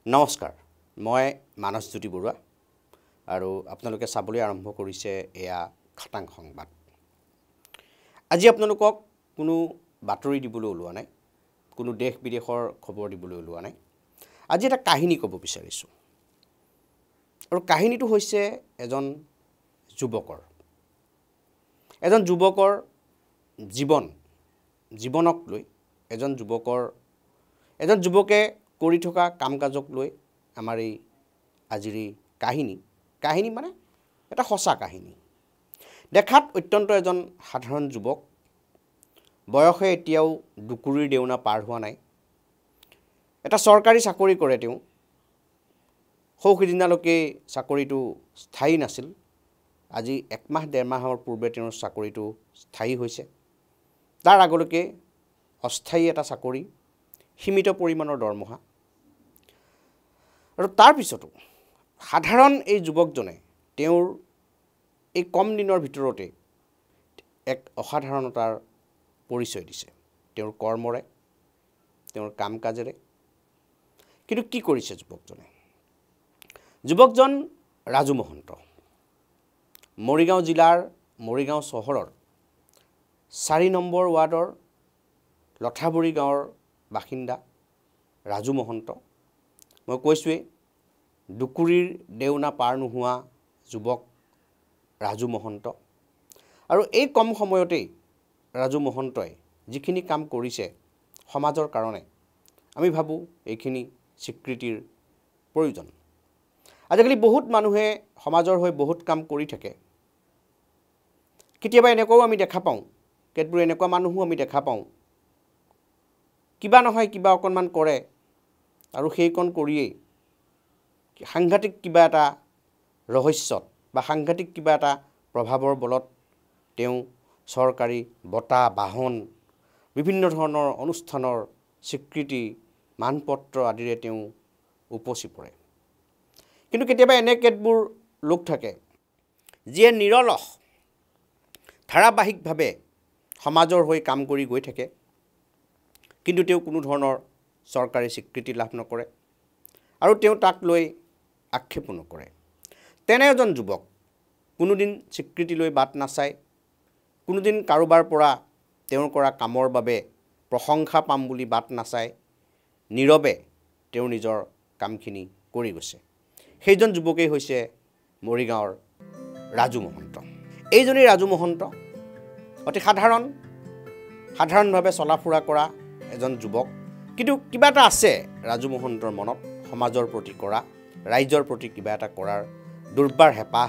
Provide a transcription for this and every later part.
নমস্কাৰ, মই মানসজ্যোতি বৰুৱা আৰু আপোনালোকে চাবলৈ আৰম্ভ কৰিছে এয়া খাটাং সংবাদ। আজি আপোনালোকক কোনো বাতৰি দিবলৈ ওলোৱা নাই, কোনো দেশ বিদেশৰ খবৰ দিবলৈ ওলোৱা নাই। আজি এটা কাহিনী ক'ব বিচাৰিছোঁ আৰু কাহিনীটো হৈছে এজন যুৱকৰ জীৱনক লৈ এজন যুৱকে কৰি থকা কাম কাজক লৈ আমাৰ এই আজিৰ এই কাহিনী মানে এটা সঁচা কাহিনী। দেখাত অত্যন্ত এজন সাধাৰণ যুৱক, বয়সে এতিয়াও দুকুৰিৰ দেউনা পাৰ হোৱা নাই। এটা চৰকাৰী চাকৰি কৰে তেওঁ। সৌসিদিনালৈকে চাকৰিটো স্থায়ী নাছিল। আজি একমাহ ডেৰ মাহৰ পূৰ্বে তেওঁৰ চাকৰিটো স্থায়ী হৈছে। তাৰ আগলৈকে অস্থায়ী এটা চাকৰি, সীমিত পৰিমাণৰ দৰমহা। আৰু তাৰ পিছতো সাধাৰণ এই যুৱকজনে তেওঁৰ এই কম দিনৰ ভিতৰতে এক অসাধাৰণতাৰ পৰিচয় দিছে, তেওঁৰ কৰ্মৰে, তেওঁৰ কাম কাজেৰে। কিন্তু কি কৰিছে যুৱকজন ৰাজু মহন্ত, মৰিগাঁও জিলাৰ মৰিগাঁও চহৰৰ 4 নম্বৰ ৱাৰ্ডৰ লঠাবুৰী গাঁৱৰ বাসিন্দা ৰাজু মহন্ত। মই কৈছোঁৱেই, দুকুৰিৰ দেউনা পাৰ নোহোৱা যুৱক ৰাজু মহন্ত। আৰু এই কম সময়তেই ৰাজু মহন্তই যিখিনি কাম কৰিছে সমাজৰ কাৰণে, আমি ভাবোঁ এইখিনি স্বীকৃতিৰ প্ৰয়োজন। আজিকালি বহুত মানুহে সমাজৰ হৈ বহুত কাম কৰি থাকে। কেতিয়াবা এনেকুৱাও আমি দেখা পাওঁ, কেতবোৰ এনেকুৱা মানুহো আমি দেখা পাওঁ, কিবা নহয় কিবা অকণমান কৰে আৰু সেইকণ কৰিয়েই সাংঘাতিক কিবা এটা ৰহস্যত বা সাংঘাতিক কিবা এটা প্ৰভাৱৰ বলত তেওঁ চৰকাৰী বঁটা, বাহন, বিভিন্ন ধৰণৰ অনুষ্ঠানৰ স্বীকৃতি, মানপত্ৰ আদিৰে তেওঁ উপচি পৰে। কিন্তু কেতিয়াবা এনে কেতবোৰ লোক থাকে যিয়ে নিৰলস ধাৰাবাহিকভাৱে সমাজৰ হৈ কাম কৰি গৈ থাকে, কিন্তু তেওঁ কোনো ধৰণৰ চৰকাৰী স্বীকৃতি লাভ নকৰে আৰু তেওঁ তাক লৈ আক্ষেপো নকৰে। তেনে এজন যুৱক কোনোদিন স্বীকৃতি লৈ বাট নাচায়, কোনোদিন কাৰোবাৰ পৰা তেওঁৰ কৰা কামৰ বাবে প্ৰশংসা পাম বুলি বাট নাচায়, নীৰৱে তেওঁ নিজৰ কামখিনি কৰি গৈছে। সেইজন যুৱকেই হৈছে মৰিগাঁৱৰ ৰাজু মহন্ত। এইজনেই ৰাজু মহন্ত, অতি সাধাৰণভাৱে চলা ফুৰা কৰা এজন যুৱক। কিন্তু কিবা এটা আছে ৰাজু মহন্তৰ মনত, সমাজৰ প্ৰতি কৰা, ৰাইজৰ প্ৰতি কিবা এটা কৰাৰ দুৰ্বাৰ হেঁপাহ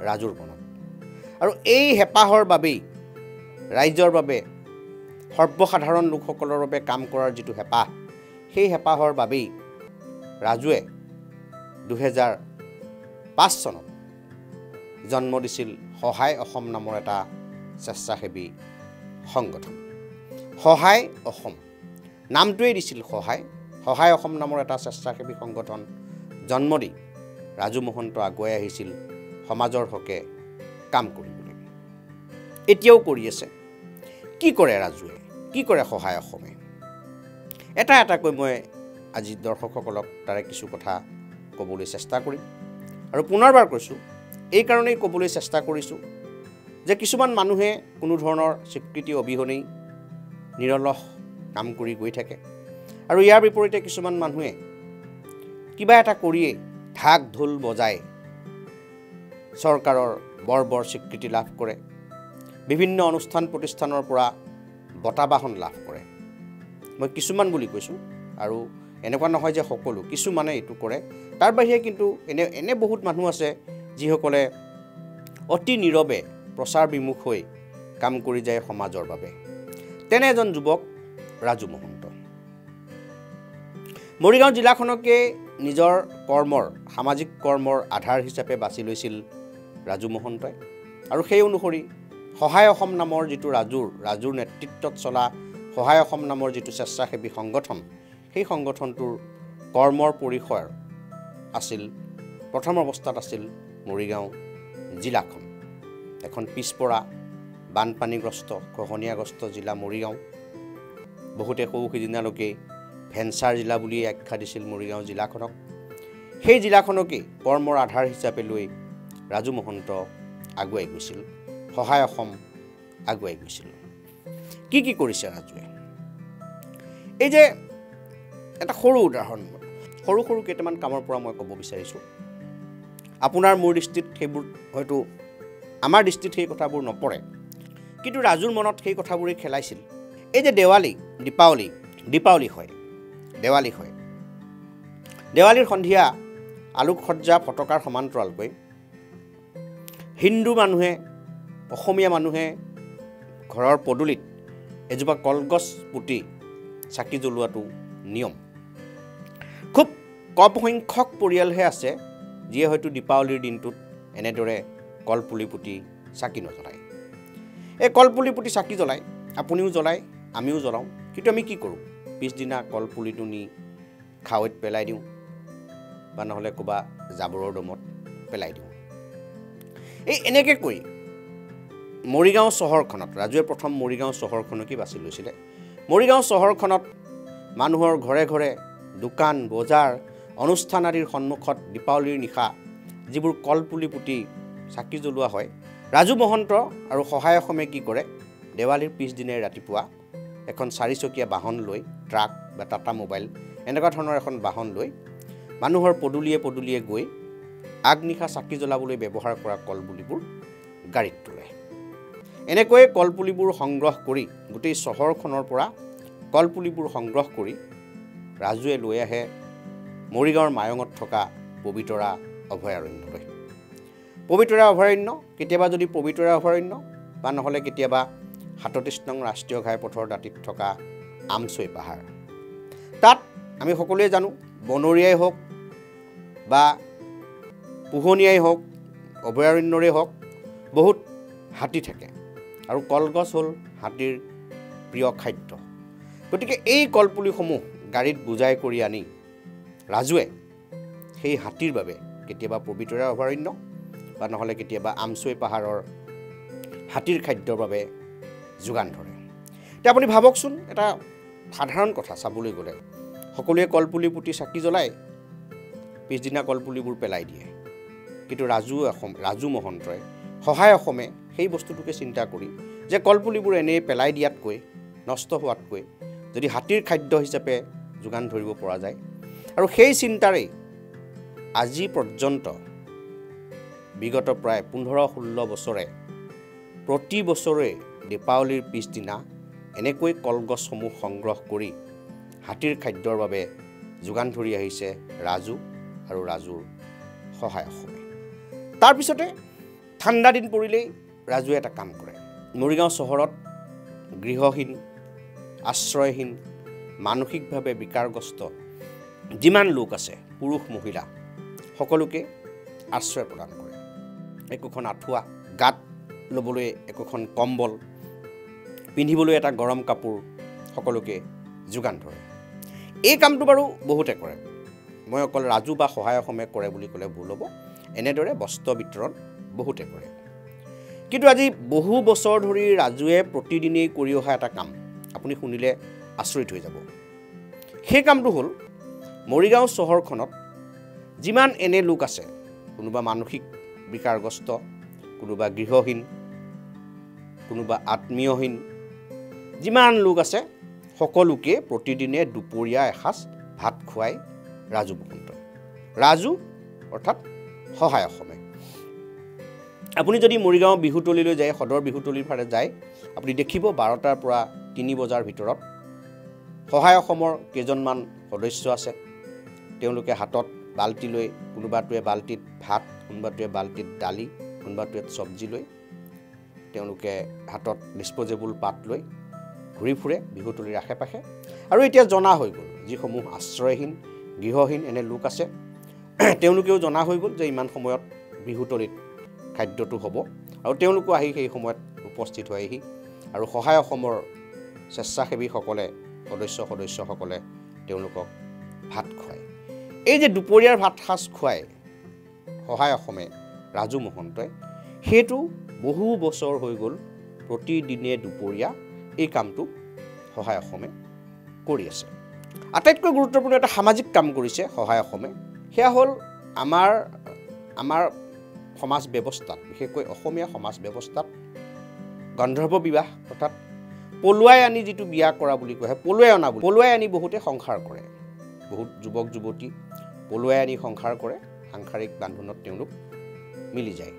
ৰাজুৰ মনত। আৰু এই হেঁপাহৰ বাবেই, ৰাইজৰ বাবে, সৰ্বসাধাৰণ লোকসকলৰ বাবে কাম কৰাৰ যিটো হেঁপাহ, সেই হেঁপাহৰ বাবেই ৰাজুৱে 2005 চনত জন্ম দিছিল সহায় অসম নামৰ এটা স্বেচ্ছাসেৱী সংগঠন। সহায় অসম নামটোৱেই দিছিল সহায় অসম নামৰ এটা স্বেচ্ছাসেৱী সংগঠন জন্ম দি ৰাজু মহন্ত আগুৱাই আহিছিল সমাজৰ হকে কাম কৰিবলৈ। এতিয়াও কৰি আছে। কি কৰে ৰাজুৱে, কি কৰে সহায় অসমে? এটাকৈ মই আজি দৰ্শকসকলক তাৰে কিছু কথা ক'বলৈ চেষ্টা কৰিম। আৰু পুনৰবাৰ কৈছোঁ, এই কাৰণেই ক'বলৈ চেষ্টা কৰিছোঁ যে কিছুমান মানুহে কোনো ধৰণৰ স্বীকৃতি অবিহনেই নিৰলস কাম কৰি গৈ থাকে, আৰু ইয়াৰ বিপৰীতে কিছুমান মানুহে কিবা এটা কৰিয়েই ঢাক ঢোল বজাই চৰকাৰৰ বৰ স্বীকৃতি লাভ কৰে, বিভিন্ন অনুষ্ঠান প্ৰতিষ্ঠানৰ পৰা বঁটা বাহন লাভ কৰে। মই কিছুমান বুলি কৈছোঁ, আৰু এনেকুৱা নহয় যে সকলো, কিছুমানে এইটো কৰে। তাৰ বাহিৰে কিন্তু এনে বহুত মানুহ আছে যিসকলে অতি নীৰৱে প্ৰচাৰ বিমুখ হৈ কাম কৰি যায় সমাজৰ বাবে। তেনে এজন যুৱক ৰাজু মহন্ত। মৰিগাঁও জিলাখনকে নিজৰ সামাজিক কৰ্মৰ আধাৰ হিচাপে বাছি লৈছিল ৰাজু মহন্তই। আৰু সেই অনুসৰি সহায় অসম নামৰ যিটো ৰাজুৰ নেতৃত্বত চলা সহায় অসম নামৰ যিটো স্বেচ্ছাসেৱী সংগঠন, সেই সংগঠনটোৰ কৰ্মৰ পৰিসৰ আছিল, প্ৰথম অৱস্থাত আছিল মৰিগাঁও জিলাখন, এখন পিছপৰা বানপানীগ্ৰস্ত খহনীয়াগ্ৰস্ত জিলা মৰিগাঁও। বহুতে সৌ সিদিনালৈকে ভেঞ্চাৰ জিলা বুলি আখ্যা দিছিল মৰিগাঁও জিলাখনক। সেই জিলাখনকেই কৰ্মৰ আধাৰ হিচাপে লৈ ৰাজু মহন্ত আগুৱাই গৈছিল, সহায় অসম আগুৱাই গৈছিল। কি কি কৰিছে ৰাজুৱে? এই যে এটা সৰু উদাহৰণ, সৰু সৰু কেইটামান কামৰ পৰা মই ক'ব বিচাৰিছোঁ। আপোনাৰ মোৰ দৃষ্টিত সেইবোৰ হয়তো আমাৰ দৃষ্টিত সেই কথাবোৰ নপৰে, কিন্তু ৰাজুৰ মনত সেই কথাবোৰেই খেলাইছিল। এই যে দীপাৱলী হয়, দেৱালী হয়, দেৱালীৰ সন্ধিয়া আলোকসজ্জা ফটকাৰ সমান্তৰালকৈ হিন্দু মানুহে, অসমীয়া মানুহে ঘৰৰ পদূলিত এজোপা কলগছ পুতি চাকি জ্বলোৱাটো নিয়ম। খুব কম সংখ্যক পৰিয়ালহে আছে যিয়ে হয়তো দীপাৱলীৰ দিনটোত এনেদৰে কলপুলি পুতি চাকি নজ্বলায়। এই কলপুলি পুতি চাকি জ্বলায়, আপুনিও জ্বলায়, আমিও জ্বলাওঁ। কিন্তু আমি কি কৰোঁ? পিছদিনা কলপুলিটো নি খাৱৈত পেলাই দিওঁ বা নহ'লে ক'বা জাবৰৰ দমত পেলাই দিওঁ। এই এনেকৈ কৰি মৰিগাঁও চহৰখনত, ৰাজুৱে প্ৰথম মৰিগাঁও চহৰখনকেই বাছি লৈছিলে। মৰিগাঁও চহৰখনত মানুহৰ ঘৰে ঘৰে দোকান বজাৰ অনুষ্ঠান আদিৰ সন্মুখত দীপাৱলীৰ নিশা যিবোৰ কলপুলি পুতি চাকি জ্বলোৱা হয়, ৰাজু মহন্ত আৰু সহায় অসমে কি কৰে? দেৱালীৰ পিছদিনাই ৰাতিপুৱা এখন 4চকীয়া বাহন লৈ, ট্ৰাক বা টাটা মোবাইল এনেকুৱা ধৰণৰ এখন বাহন লৈ মানুহৰ পদূলিয়ে পদূলিয়ে গৈ আগনিশা চাকি জ্বলাবলৈ ব্যৱহাৰ কৰা কলপুলিবোৰ গাড়ীত তোলে। এনেকৈয়ে কলপুলিবোৰ সংগ্ৰহ কৰি, গোটেই চহৰখনৰ পৰা কলপুলিবোৰ সংগ্ৰহ কৰি ৰাজুৱে লৈ আহে মৰিগাঁৱৰ মায়ঙত থকা পবিতৰা অভয়াৰণ্যলৈ। পবিতৰা অভয়াৰণ্য, কেতিয়াবা যদি পবিতৰা অভয়াৰণ্য বা নহ'লে কেতিয়াবা 37 নং ৰাষ্ট্ৰীয় ঘাইপথৰ দাঁতিত থকা আমচৈ পাহাৰ। তাত আমি সকলোৱে জানো, বনৰীয়াই হওক বা পোহনীয়াই হওক, অভয়াৰণ্যৰে হওক, বহুত হাতী থাকে আৰু কলগছ হ'ল হাতীৰ প্ৰিয় খাদ্য। গতিকে এই কলপুলিসমূহ গাড়ীত বোজাই কৰি আনি ৰাজুৱে সেই হাতীৰ বাবে কেতিয়াবা পবিতৰা অভয়াৰণ্য বা নহ'লে কেতিয়াবা আমচৈ পাহাৰৰ হাতীৰ খাদ্যৰ বাবে যোগান ধৰে। এতিয়া আপুনি ভাবকচোন, এটা সাধাৰণ কথা চাবলৈ গ'লে, সকলোৱে কলপুলি পুতি চাকি জ্বলায়, পিছদিনা কলপুলিবোৰ পেলাই দিয়ে। কিন্তু ৰাজু মহন্তই, সহায় অসমে সেই বস্তুটোকে চিন্তা কৰি যে কলপুলিবোৰ এনেই পেলাই দিয়াতকৈ, নষ্ট হোৱাতকৈ যদি হাতীৰ খাদ্য হিচাপে যোগান ধৰিব পৰা যায়, আৰু সেই চিন্তাৰেই আজি পৰ্যন্ত বিগত প্ৰায় 15-16 বছৰে প্ৰতি বছৰে দীপাৱলীৰ পিছদিনা এনেকৈ কলগছসমূহ সংগ্ৰহ কৰি হাতীৰ খাদ্যৰ বাবে যোগান ধৰি আহিছে ৰাজু আৰু ৰাজুৰ সহায় অসমে। তাৰপিছতে ঠাণ্ডা দিন পৰিলেই ৰাজুৱে এটা কাম কৰে। মৰিগাঁও চহৰত গৃহহীন, আশ্ৰয়হীন, মানসিকভাৱে বিকাৰগ্ৰস্ত যিমান লোক আছে, পুৰুষ মহিলা, সকলোকে আশ্ৰয় প্ৰদান কৰে। একোখন আঁঠুৱা, গাত ল'বলৈ একোখন কম্বল, পিন্ধিবলৈ এটা গৰম কাপোৰ সকলোকে যোগান ধৰে। এই কামটো বাৰু বহুতে কৰে, মই অকল ৰাজু বা সহায় অসমে কৰে বুলি ক'লে ভুল হ'ব। এনেদৰে বস্ত্ৰ বিতৰণ বহুতে কৰে। কিন্তু আজি বহু বছৰ ধৰি ৰাজুৱে প্ৰতিদিনেই কৰি অহা এটা কাম আপুনি শুনিলে আচৰিত হৈ যাব। সেই কামটো হ'ল, মৰিগাঁও চহৰখনত যিমান এনে লোক আছে, কোনোবা মানসিক বিকাৰগ্ৰস্ত, কোনোবা গৃহহীন, কোনোবা আত্মীয়হীন, যিমান লোক আছে সকলোকে প্ৰতিদিনে দুপৰীয়া এসাঁজ ভাত খুৱাই ৰাজু মহন্তই। ৰাজু অৰ্থাৎ সহায় অসমে। আপুনি যদি মৰিগাঁও বিহুতলীলৈ যায়, সদৰ বিহুতলীৰ ফালে যায়, আপুনি দেখিব 12টাৰ পৰা 3 বজাৰ ভিতৰত সহায় অসমৰ কেইজনমান সদস্য আছে। তেওঁলোকে হাতত বাল্টি লৈ, কোনোবাটোৱে বাল্টিত ভাত, কোনোবাটোৱে বাল্টিত দালি, কোনোবাটোৱে চব্জি লৈ, তেওঁলোকে হাতত ডিছপ'জেবল পাত লৈ ঘূৰি ফুৰে বিহুতলীৰ আশে পাশে। আৰু এতিয়া জনা হৈ গ'ল, যিসমূহ আশ্ৰয়হীন, গৃহহীন এনে লোক আছে, তেওঁলোকেও জনা হৈ গ'ল যে ইমান সময়ত বিহুতলীত খাদ্যটো হ'ব, আৰু তেওঁলোকো আহি সেই সময়ত উপস্থিত হয়হি। আৰু সহায় অসমৰ স্বেচ্ছাসেৱীসকলে, সদস্যসকলে তেওঁলোকক ভাত খুৱায়। এই যে দুপৰীয়াৰ ভাত সাজ খুৱায় সহায় অসমে ৰাজু মহন্তই, সেইটো বহু বছৰ হৈ গ'ল প্ৰতিদিনে দুপৰীয়া এই কামটো সহায় অসমে কৰি আছে। আটাইতকৈ গুৰুত্বপূৰ্ণ এটা সামাজিক কাম কৰিছে সহায় অসমে সেয়া হ'ল আমাৰ সমাজ ব্যৱস্থাত বিশেষকৈ অসমীয়া সমাজ ব্যৱস্থাত গন্ধৰ্ব বিবাহ অৰ্থাৎ পলুৱাই আনি যিটো বিয়া কৰা বুলি কয় পলুৱাই আনি বহুতে সংসাৰ কৰে বহুত যুৱক যুৱতী পলুৱাই আনি সংসাৰ কৰে সাংসাৰিক বান্ধোনত তেওঁলোক মিলি যায়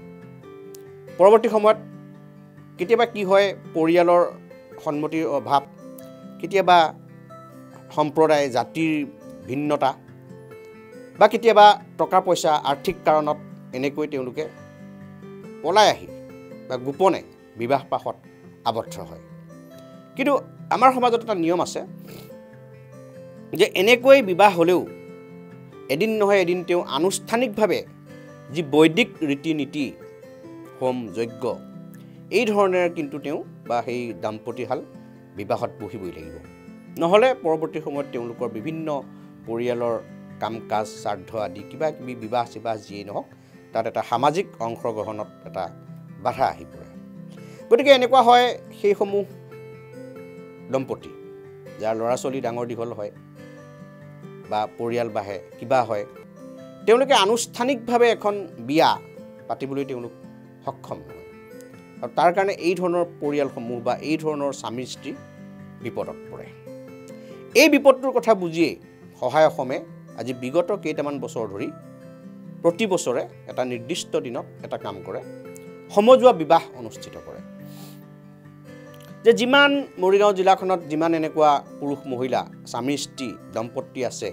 পৰৱৰ্তী সময়ত কেতিয়াবা কি হয় পৰিয়ালৰ সন্মতিৰ অভাৱ কেতিয়াবা সম্প্ৰদায় জাতিৰ ভিন্নতা বা কেতিয়াবা টকা পইচা আৰ্থিক কাৰণত এনেকৈ তেওঁলোকে পলাই আহি বা গোপনে বিবাহ পাশত আবদ্ধ হয় কিন্তু আমাৰ সমাজত এটা নিয়ম আছে যে এনেকৈ বিবাহ হ'লেও এদিন নহয় এদিন তেওঁ আনুষ্ঠানিকভাৱে যি বৈদিক ৰীতি নীতি হোম যজ্ঞ এই ধৰণেৰে কিন্তু তেওঁ বা সেই দাম্পতীহাল বিবাহত বহিবই লাগিব নহ'লে পৰৱৰ্তী সময়ত তেওঁলোকৰ বিভিন্ন পৰিয়ালৰ কাম কাজ শ্ৰাদ্ধ আদি কিবা কিবি বিবাহ চিবাহ যিয়েই নহওক তাত এটা সামাজিক অংশগ্ৰহণত এটা বাধা আহি পৰে গতিকে এনেকুৱা হয় সেইসমূহ দম্পতী যাৰ ল'ৰা ছোৱালী ডাঙৰ দীঘল হয় বা পৰিয়াল বাঢ়ে কিবা হয় তেওঁলোকে আনুষ্ঠানিকভাৱে এখন বিয়া পাতিবলৈ তেওঁলোক সক্ষম নহয় আৰু তাৰ কাৰণে এই ধৰণৰ পৰিয়ালসমূহ বা এই ধৰণৰ স্বামী স্ত্ৰী বিপদত পৰে এই বিপদটোৰ কথা বুজিয়েই সহায় অসমে আজি বিগত কেইটামান বছৰ ধৰি প্ৰতি বছৰে এটা নিৰ্দিষ্ট দিনত এটা কাম কৰে সমজুৱা বিবাহ অনুষ্ঠিত কৰে যে যিমান মৰিগাঁও জিলাখনত যিমান এনেকুৱা পুৰুষ মহিলা স্বামী স্ত্ৰী দম্পতী আছে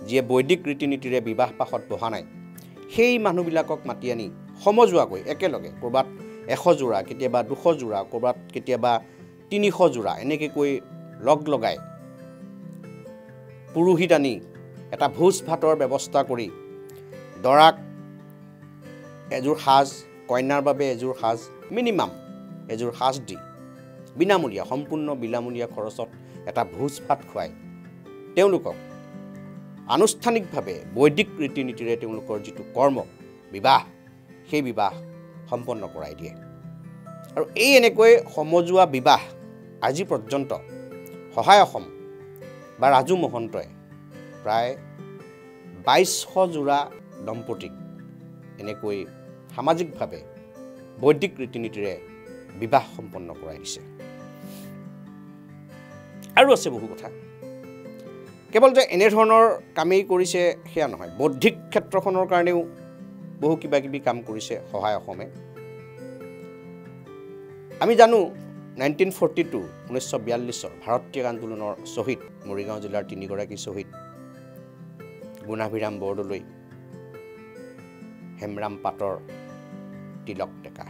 যিয়ে বৈদিক ৰীতি নীতিৰে বিবাহ পাশত বহা নাই সেই মানুহবিলাকক মাতি আনি সমজুৱাকৈ একেলগে ক'ৰবাত 100 যোৰা কেতিয়াবা 200 যোৰা ক'ৰবাত কেতিয়াবা 300 যোৰা এনেকৈ কৈ লগ লগাই পুৰোহিত আনি এটা ভোজ ভাতৰ ব্যৱস্থা কৰি দৰাক এযোৰ সাজ কইনাৰ বাবে এযোৰ সাজ মিনিমাম এযোৰ সাজ দি বিনামূলীয়া সম্পূৰ্ণ বিনামূলীয়া খৰচত এটা ভোজ ভাত খুৱাই তেওঁলোকক আনুষ্ঠানিকভাৱে বৈদিক ৰীতি নীতিৰে তেওঁলোকৰ যিটো কৰ্ম বিবাহ সেই বিবাহ সম্পন্ন কৰাই দিয়ে আৰু এই এনেকৈ সমজুৱা বিবাহ আজি পৰ্যন্ত সহায় অসম বা ৰাজু মহন্তই প্ৰায় 2200 যোৰা দম্পতীক এনেকৈ সামাজিকভাৱে বৈদিক ৰীতি নীতিৰে বিবাহ সম্পন্ন কৰাই দিছে আৰু আছে বহু কথা কেৱল যে এনেধৰণৰ কামেই কৰিছে সেয়া নহয় বৌদ্ধিক ক্ষেত্ৰখনৰ কাৰণেও বহু কিবা কিবি কাম কৰিছে সহায় অসমে আমি জানো 1942 ভাৰতীয় আন্দোলনৰ শ্বহীদ মৰিগাঁও জিলাৰ 3 গৰাকী শ্বহীদ গুণাভিৰাম বৰদলৈ হেমৰাম পাটৰ তিলক ডেকা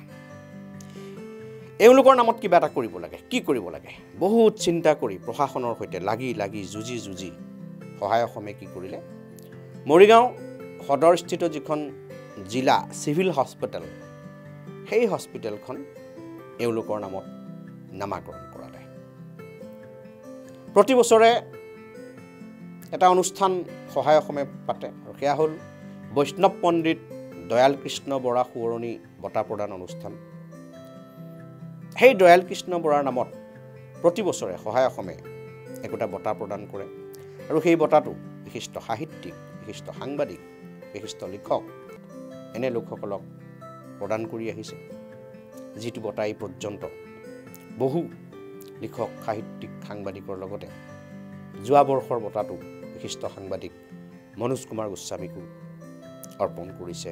এওঁলোকৰ নামত কিবা এটা কৰিব লাগে কি কৰিব লাগে বহুত চিন্তা কৰি প্ৰশাসনৰ সৈতে লাগি যুঁজি সহায় অসমে কি কৰিলে মৰিগাঁও সদৰস্থিত যিখন জিলা চিভিল হস্পিটেল সেই হস্পিটেলখন এওঁলোকৰ নামত নামাকৰণ কৰালে প্ৰতি বছৰে এটা অনুষ্ঠান সহায় অসমে পাতে আৰু সেয়া হ'ল বৈষ্ণৱ পণ্ডিত দয়াল কৃষ্ণ বৰা সোঁৱৰণী বঁটা প্ৰদান অনুষ্ঠান সেই দয়াল কৃষ্ণ বৰাৰ নামত প্ৰতি বছৰে সহায় অসমে একোটা বঁটা প্ৰদান কৰে আৰু সেই বঁটাটো বিশিষ্ট সাহিত্যিক বিশিষ্ট সাংবাদিক বিশিষ্ট লিখক এনে লোকসকলক প্ৰদান কৰি আহিছে যিটো বঁটা এই পৰ্যন্ত বহু লিখক সাহিত্যিক সাংবাদিকৰ লগতে যোৱা বৰ্ষৰ বঁটাটো বিশিষ্ট সাংবাদিক মনোজ কুমাৰ গোস্বামীকো অৰ্পণ কৰিছে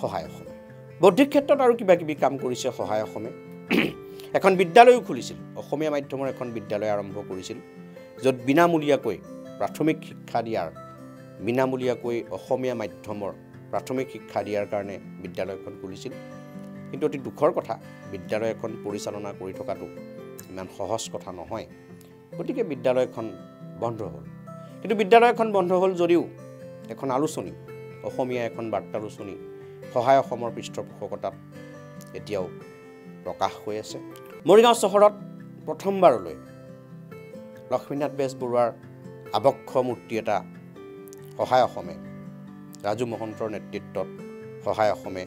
সহায় অসমে বৌদ্ধিক ক্ষেত্ৰত আৰু কিবা কিবি কাম কৰিছে সহায় অসমে এখন বিদ্যালয়ও খুলিছিল অসমীয়া মাধ্যমৰ এখন বিদ্যালয় আৰম্ভ কৰিছিল য'ত বিনামূলীয়াকৈ প্ৰাথমিক শিক্ষা দিয়াৰ বিনামূলীয়াকৈ অসমীয়া মাধ্যমৰ প্ৰাথমিক শিক্ষা দিয়াৰ কাৰণে বিদ্যালয়খন খুলিছিল কিন্তু অতি দুখৰ কথা বিদ্যালয় এখন পৰিচালনা কৰি থকাটো ইমান সহজ কথা নহয় গতিকে বিদ্যালয়খন বন্ধ হ'ল কিন্তু বিদ্যালয়খন বন্ধ হ'ল যদিও এখন আলোচনী অসমীয়া এখন বাৰ্তালোচনী সহায় অসমৰ পৃষ্ঠপোষকতাত এতিয়াও প্ৰকাশ হৈ আছে মৰিগাঁও চহৰত প্ৰথমবাৰলৈ লক্ষ্মীনাথ বেজবৰুৱাৰ আবক্ষ মূৰ্তি এটা সহায় অসমে ৰাজু মহন্তৰ নেতৃত্বত সহায় অসমে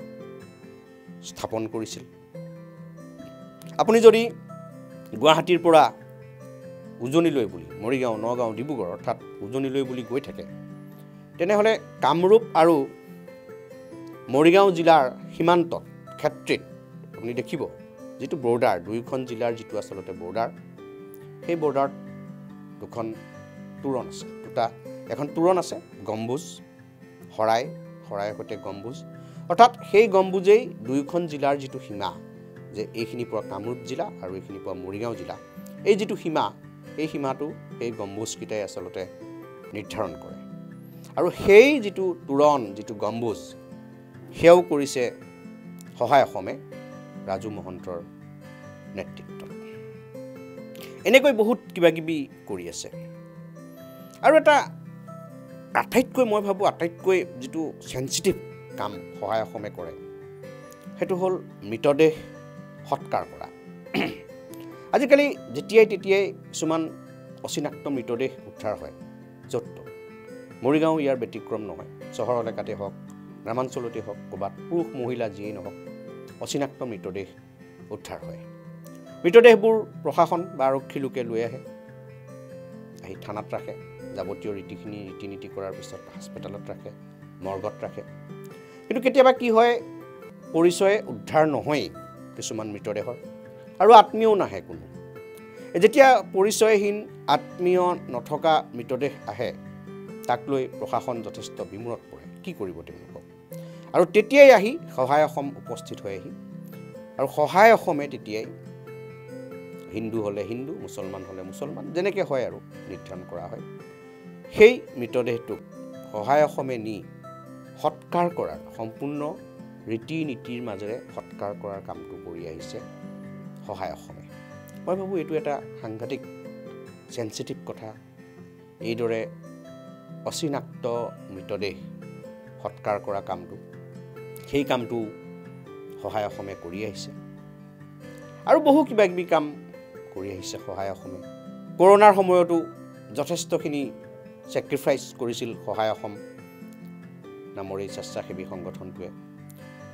স্থাপন কৰিছিল আপুনি যদি গুৱাহাটীৰ পৰা উজনিলৈ বুলি মৰিগাঁও নগাঁও ডিব্ৰুগড় অৰ্থাৎ উজনিলৈ বুলি গৈ থাকে তেনেহ'লে কামৰূপ আৰু মৰিগাঁও জিলাৰ সীমান্তত ক্ষেত্ৰীত আপুনি দেখিব যিটো বৰ্ডাৰ দুয়োখন জিলাৰ যিটো আচলতে বৰ্ডাৰ সেই বৰ্ডাৰত দুখন তোৰণ আছে এখন তোৰণ আছে গম্বুজ শৰাইৰ সৈতে গম্বুজ অৰ্থাৎ সেই গম্বুজেই দুয়োখন জিলাৰ যিটো সীমা যে এইখিনিৰ পৰা কামৰূপ জিলা আৰু এইখিনিৰ পৰা মৰিগাঁও জিলা এই যিটো সীমা এই সীমাটো এই গম্বুজকেইটাই আচলতে নিৰ্ধাৰণ কৰে আৰু সেই যিটো তোৰণ যিটো গম্বুজ সেয়াও কৰিছে সহায় অসমে ৰাজু মহন্তৰ নেতৃত্বত এনেকৈ বহুত কিবা কিবি কৰি আছে আৰু এটা আটাইতকৈ মই ভাবোঁ আটাইতকৈ যিটো সেনচিটিভ কাম সহায় অসমে কৰে সেইটো হ'ল মৃতদেহ সৎকাৰ কৰা আজিকালি যেতিয়াই তেতিয়াই কিছুমান অচিনাক্ত মৃতদেহ উদ্ধাৰ হয় য'ত মৰিগাঁও ইয়াৰ ব্যতিক্ৰম নহয় চহৰ এলেকাতে হওক গ্ৰামাঞ্চলতে হওক ক'ৰবাত পুৰুষ মহিলা যিয়েই নহওক অচিনাক্ত মৃতদেহ উদ্ধাৰ হয় মৃতদেহবোৰ প্ৰশাসন বা আৰক্ষী লোকে লৈ আহি থানাত ৰাখে যাৱতীয় ৰীতি নীতি কৰাৰ পিছত হাস্পতালত ৰাখে মৰ্গত ৰাখে কিন্তু কেতিয়াবা কি হয় পৰিচয় উদ্ধাৰ নহয়েই কিছুমান মৃতদেহৰ আৰু আত্মীয়ও নাহে কোনো যেতিয়া পৰিচয়হীন আত্মীয় নথকা মৃতদেহ আহে তাক লৈ প্ৰশাসন যথেষ্ট বিমূৰত পৰে কি কৰিব তেওঁলোকক আৰু তেতিয়াই আহি সহায় অসম উপস্থিত হৈহি আৰু সহায় অসমে তেতিয়াই হিন্দু হ'লে হিন্দু মুছলমান হ'লে মুছলমান যেনেকৈ হয় আৰু নিৰ্ধাৰণ কৰা হয় সেই মৃতদেহটোক সহায় অসমে নি সৎকাৰ কৰাৰ সম্পূৰ্ণ ৰীতি নীতিৰ মাজেৰে সৎকাৰ কৰাৰ কামটো কৰি আহিছে সহায় অসমে মই ভাবোঁ এইটো এটা সাংঘাতিক সেনচিটিভ কথা এইদৰে অচিনাক্ত মৃতদেহ সৎকাৰ কৰা কামটো সেই কামটো সহায় অসমে কৰি আহিছে আৰু বহু কিবা কিবি কাম কৰি আহিছে সহায় অসমে কৰোনাৰ সময়তো যথেষ্টখিনি ছেক্ৰিফাইচ কৰিছিল সহায় অসম নামৰ এই স্বেচ্ছাসেৱী সংগঠনটোৱে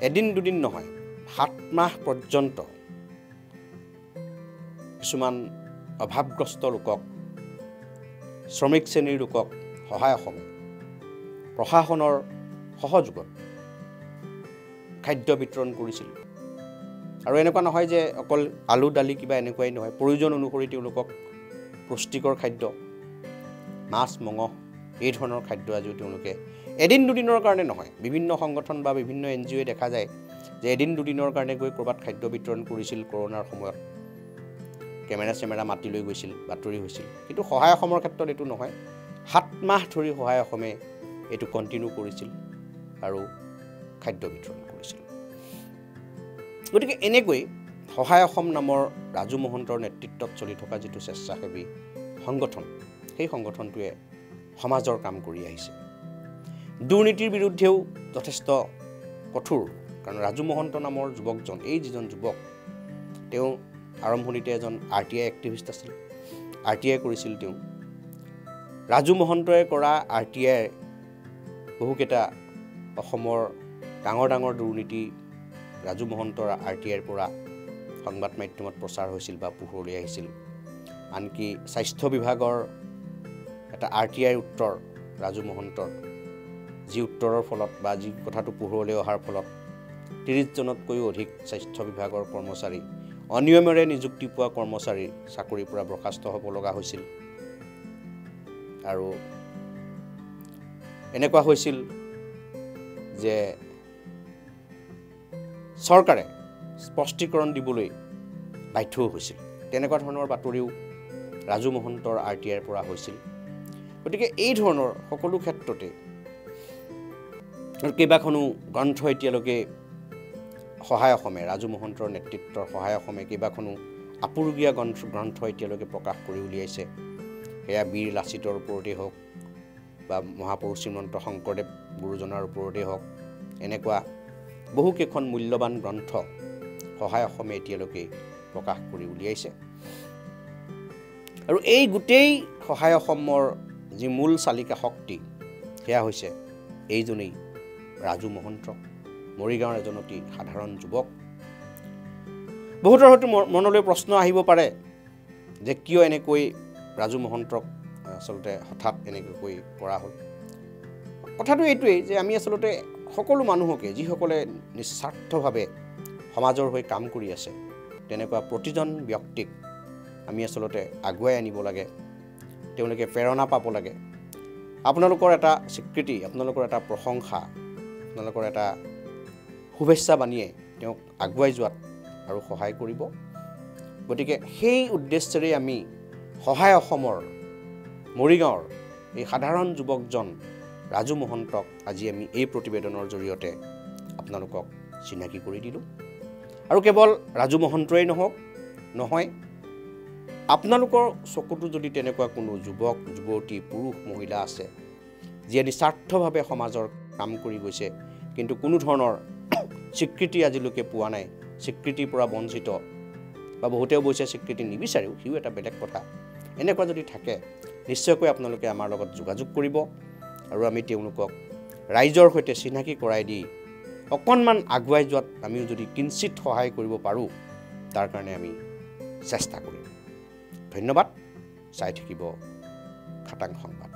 এদিন দুদিন নহয় 7 মাহ পৰ্যন্ত কিছুমান অভাৱগ্ৰস্ত লোকক শ্ৰমিক শ্ৰেণীৰ লোকক সহায় অসমে প্ৰশাসনৰ সহযোগত খাদ্য বিতৰণ কৰিছিল আৰু এনেকুৱা নহয় যে অকল আলু দালি কিবা এনেকুৱাই নহয় প্ৰয়োজন অনুসৰি তেওঁলোকক পুষ্টিকৰ খাদ্য মাছ মঙহ এই ধৰণৰ খাদ্য আজিও তেওঁলোকে এদিন দুদিনৰ কাৰণে নহয় বিভিন্ন সংগঠন বা বিভিন্ন NGOয়ে দেখা যায় যে এদিন দুদিনৰ কাৰণে গৈ ক'ৰবাত খাদ্য বিতৰণ কৰিছিল কৰোনাৰ সময়ত কেমেৰা মাতি লৈ গৈছিল বাতৰি হৈছিল কিন্তু সহায় অসমৰ ক্ষেত্ৰত এইটো নহয় 7 মাহ ধৰি সহায় অসমে এইটো কণ্টিনিউ কৰিছিল আৰু খাদ্য বিতৰণ কৰিছিল গতিকে এনেকৈ সহায় অসম নামৰ ৰাজু মহন্তৰ নেতৃত্বত চলি থকা যিটো স্বেচ্ছাসেৱী সংগঠন সেই সংগঠনটোৱে সমাজৰ কাম কৰি আহিছে দুৰ্নীতিৰ বিৰুদ্ধেও যথেষ্ট কঠোৰ কাৰণ ৰাজু মহন্ত নামৰ যুৱকজন এই যিজন যুৱক তেওঁ আৰম্ভণিতে এজন RTI এক্টিভিষ্ট আছিল RTI কৰিছিল তেওঁ ৰাজু মহন্তই কৰা RTI বহুকেইটা অসমৰ ডাঙৰ ডাঙৰ দুৰ্নীতি ৰাজু মহন্তৰ RTIৰ পৰা সংবাদ মাধ্যমত প্ৰচাৰ হৈছিল বা পোহৰলৈ আহিছিল আনকি স্বাস্থ্য বিভাগৰ এটা RTIৰ উত্তৰ ৰাজু মহন্তৰ যি উত্তৰৰ ফলত বা যি কথাটো পোহৰলৈ অহাৰ ফলত 30 জনতকৈও অধিক স্বাস্থ্য বিভাগৰ কৰ্মচাৰী অনিয়মেৰে নিযুক্তি পোৱা কৰ্মচাৰী চাকৰিৰ পৰা বৰ্খাস্ত হ'ব লগা হৈছিল আৰু এনেকুৱা হৈছিল যে চৰকাৰে স্পষ্টীকৰণ দিবলৈ বাধ্য হৈছিল তেনেকুৱা ধৰণৰ বাতৰিও ৰাজু মহন্তৰ RTIৰ পৰা হৈছিল গতিকে এই ধৰণৰ সকলো ক্ষেত্ৰতে কেইবাখনো গ্ৰন্থ এতিয়ালৈকে সহায় অসমে ৰাজু মহন্তৰ নেতৃত্বৰ সহায় অসমে কেইবাখনো আপুৰুগীয়া গ্ৰন্থ এতিয়ালৈকে প্ৰকাশ কৰি উলিয়াইছে এয়া বীৰ লাচিতৰ ওপৰতেই হওক বা মহাপুৰুষ শ্ৰীমন্ত শংকৰদেৱ গুৰুজনাৰ ওপৰতেই হওক এনেকুৱা বহুকেইখন মূল্যৱান গ্ৰন্থ সহায় অসমে এতিয়ালৈকে প্ৰকাশ কৰি উলিয়াইছে আৰু এই গোটেই সহায় অসমৰ যি মূল চালিকা শক্তি সেয়া হৈছে এইজনেই ৰাজু মহন্ত মৰিগাঁৱৰ এজন অতি সাধাৰণ যুৱক বহুতৰ হয়তো মনলৈ প্ৰশ্ন আহিব পাৰে যে কিয় এনেকৈ ৰাজু মহন্তক আচলতে হঠাৎ এনেকৈ কৰা হ'ল। কথাটো এইটোৱেই যে আমি আচলতে সকলো মানুহকে যিসকলে নিস্বাৰ্থভাৱে সমাজৰ হৈ কাম কৰি আছে তেনেকুৱা প্ৰতিজন ব্যক্তিক আমি আচলতে আগুৱাই আনিব লাগে, তেওঁলোকে প্ৰেৰণা পাব লাগে। আপোনালোকৰ এটা স্বীকৃতি, আপোনালোকৰ এটা প্ৰশংসা, আপোনালোকৰ এটা শুভেচ্ছা বাণীয়ে তেওঁক আগুৱাই যোৱাত আৰু সহায় কৰিব। গতিকে সেই উদ্দেশ্যেৰে আমি সহায় অসমৰ মৰিগাঁৱৰ এই সাধাৰণ যুৱকজন ৰাজু মহন্তক আজি আমি এই প্ৰতিবেদনৰ জৰিয়তে আপোনালোকক চিনাকি কৰি দিলোঁ। আৰু কেৱল ৰাজু মহন্তই নহয়, আপোনালোকৰ চকুতো যদি তেনেকুৱা কোনো যুৱক যুৱতী পুৰুষ মহিলা আছে যিয়ে নিস্বাৰ্থভাৱে সমাজৰ কাম কৰি গৈছে কিন্তু কোনো ধৰণৰ স্বীকৃতি আজিলৈকে পোৱা নাই, স্বীকৃতিৰ পৰা বঞ্চিত বা বহুতে অৱশ্যে স্বীকৃতি নিবিচাৰেও, সিও এটা বেলেগ কথা, এনেকুৱা যদি থাকে নিশ্চয়কৈ আপোনালোকে আমাৰ লগত যোগাযোগ কৰিব আৰু আমি তেওঁলোকক ৰাইজৰ সৈতে চিনাকি কৰাই দি অকণমান আগুৱাই যোৱাত আমিও যদি কিঞ্চিত সহায় কৰিব পাৰোঁ তাৰ কাৰণে আমি চেষ্টা কৰিম। ধন্যবাদ। চাই থাকিব খাটাং সংবাদ।